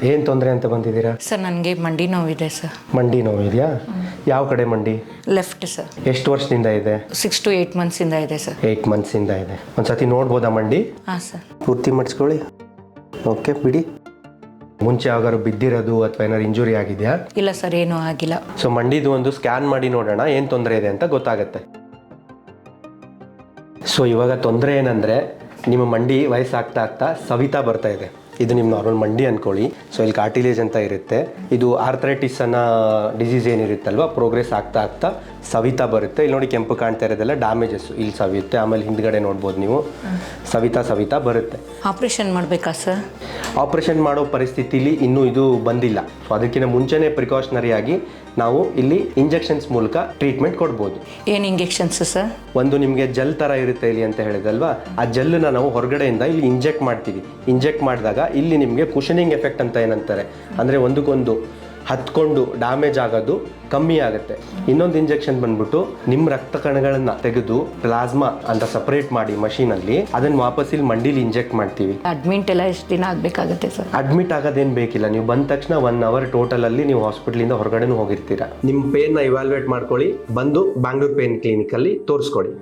ಏನು ತೊಂದರೆ ಅಂತ ಬಂದಿದ್ದೀರಾ? ಸರ್ ನನಗೆ ಮಂಡಿ ನೋವಿದೆ ಸರ್. ಮಂಡಿ ನೋವು ಇದೆಯಾ? ಯಾವ ಕಡೆ ಮಂಡಿ? Left sir. ಎಷ್ಟು ವರ್ಷದಿಂದ ಇದೆ? 6 to 8 ಮಂತ್ಸಿಂದ ಇದೆ ಸರ್. 8 ಮಂತ್ಸಿಂದ ಇದೆ. ಒಂದ್ಸತಿ ನೋಡ್ಬೋದಾ ಮಂಡಿ? ಹಾಂ ಸರ್. ಪೂರ್ತಿ ಮಾಡಿಸ್ಕೊಳ್ಳಿ. ಓಕೆ ಬಿಡಿ. ಮುಂಚೆ ಯಾವಾಗಾದ್ರು ಬಿದ್ದಿರೋದು ಅಥವಾ ಏನಾದ್ರು ಇಂಜುರಿ ಆಗಿದೆಯಾ? ಇಲ್ಲ ಸರ್, ಏನೂ ಆಗಿಲ್ಲ. ಸೊ ಮಂಡಿದು ಒಂದು ಸ್ಕ್ಯಾನ್ ಮಾಡಿ ನೋಡೋಣ ಏನು ತೊಂದರೆ ಇದೆ ಅಂತ ಗೊತ್ತಾಗುತ್ತೆ. ಸೊ ಇವಾಗ ತೊಂದರೆ ಏನಂದರೆ ನಿಮ್ಮ ಮಂಡಿ ವಯಸ್ಸಾಗ್ತಾ ಆಗ್ತಾ ಸವಿತಾ ಬರ್ತಾ ಇದೆ. ಇದು ನಿಮ್ಮ ನಾರ್ಮಲ್ ಮಂಡಿ ಅಂದ್ಕೊಳ್ಳಿ. ಸೊ ಇಲ್ಲಿ ಕಾರ್ಟಿಲೇಜ್ ಅಂತ ಇರುತ್ತೆ. ಇದು ಆರ್ಥರೈಟಿಸ್ ಅನ್ನೋ ಡಿಸೀಸ್ ಏನಿರುತ್ತಲ್ವ, ಪ್ರೋಗ್ರೆಸ್ ಆಗ್ತಾ ಆಗ್ತಾ ಸವಿತಾ ಬರುತ್ತೆ. ಇಲ್ಲಿ ನೋಡಿ ಕೆಂಪು ಕಾಣ್ತಾ ಇರೋದೆಲ್ಲ ಡ್ಯಾಮೇಜಸ್. ಇಲ್ಲಿ ಸವಿಯುತ್ತೆ, ಆಮೇಲೆ ಹಿಂದ್ಗಡೆ ನೋಡ್ಬೋದು ನೀವು ಸವಿತಾ ಬರುತ್ತೆ. ಆಪ್ರೇಷನ್ ಮಾಡಬೇಕಾ ಸರ್? ಆಪ್ರೇಷನ್ ಮಾಡೋ ಪರಿಸ್ಥಿತಿಲಿ ಇನ್ನೂ ಇದು ಬಂದಿಲ್ಲ. ಸೊ ಅದಕ್ಕಿಂತ ಮುಂಚೆನೇ ಪ್ರಿಕಾಷನರಿ ಆಗಿ ನಾವು ಇಲ್ಲಿ ಇಂಜೆಕ್ಷನ್ಸ್ ಮೂಲಕ ಟ್ರೀಟ್ಮೆಂಟ್ ಕೊಡ್ಬೋದು. ಏನು ಇಂಜೆಕ್ಷನ್ಸ್ ಸರ್? ಒಂದು ನಿಮಗೆ ಜೆಲ್ ಥರ ಇರುತ್ತೆ ಇಲ್ಲಿ ಅಂತ ಹೇಳಿದಲ್ವಾ, ಆ ಜೆಲ್ಲನ್ನ ನಾವು ಹೊರಗಡೆಯಿಂದ ಇಲ್ಲಿ ಇಂಜೆಕ್ಟ್ ಮಾಡ್ತೀವಿ. ಇಂಜೆಕ್ಟ್ ಮಾಡಿದಾಗ ಇಲ್ಲಿ ನಿಮಗೆ ಕುಷನಿಂಗ್ ಎಫೆಕ್ಟ್ ಅಂತ ಏನಂತಾರೆ, ಅಂದರೆ ಒಂದಕ್ಕೊಂದು ಹತ್ಕೊಂಡು ಡ್ಯಾಮೇಜ್ ಆಗೋದು ಕಮ್ಮಿ ಆಗುತ್ತೆ. ಇನ್ನೊಂದು ಇಂಜೆಕ್ಷನ್ ಬಂದ್ಬಿಟ್ಟು ನಿಮ್ಮ ರಕ್ತ ಕಣಗಳನ್ನು ತೆಗೆದು ಪ್ಲಾಸ್ಮಾ ಅಂತ ಸಪರೇಟ್ ಮಾಡಿ ಮಷೀನಲ್ಲಿ ಅದನ್ನು ವಾಪಸ್ ಇಲ್ಲಿ ಮಂಡಿಲಿ ಇಂಜೆಕ್ಟ್ ಮಾಡ್ತೀವಿ. ಅಡ್ಮಿಟ್ ಎಲ್ಲ ಎಷ್ಟು ದಿನ ಆಗಬೇಕಾಗುತ್ತೆ ಸರ್? ಅಡ್ಮಿಟ್ ಆಗೋದೇನು ಬೇಕಿಲ್ಲ. ನೀವು ಬಂದ ತಕ್ಷಣ 1 hour ಟೋಟಲಲ್ಲಿ ನೀವು ಹಾಸ್ಪಿಟ್ಲಿಂದ ಹೊರಗಡೆನೂ ಹೋಗಿರ್ತೀರಾ. ನಿಮ್ಮ ಪೇನ್ನ ಇವ್ಯಾಲ್ಯೂಯೇಟ್ ಮಾಡ್ಕೊಳ್ಳಿ, ಬಂದು ಬ್ಯಾಂಗ್ಳೂರ್ ಪೇನ್ ಕ್ಲಿನಿಕಲ್ಲಿ ತೋರಿಸ್ಕೊಡಿ.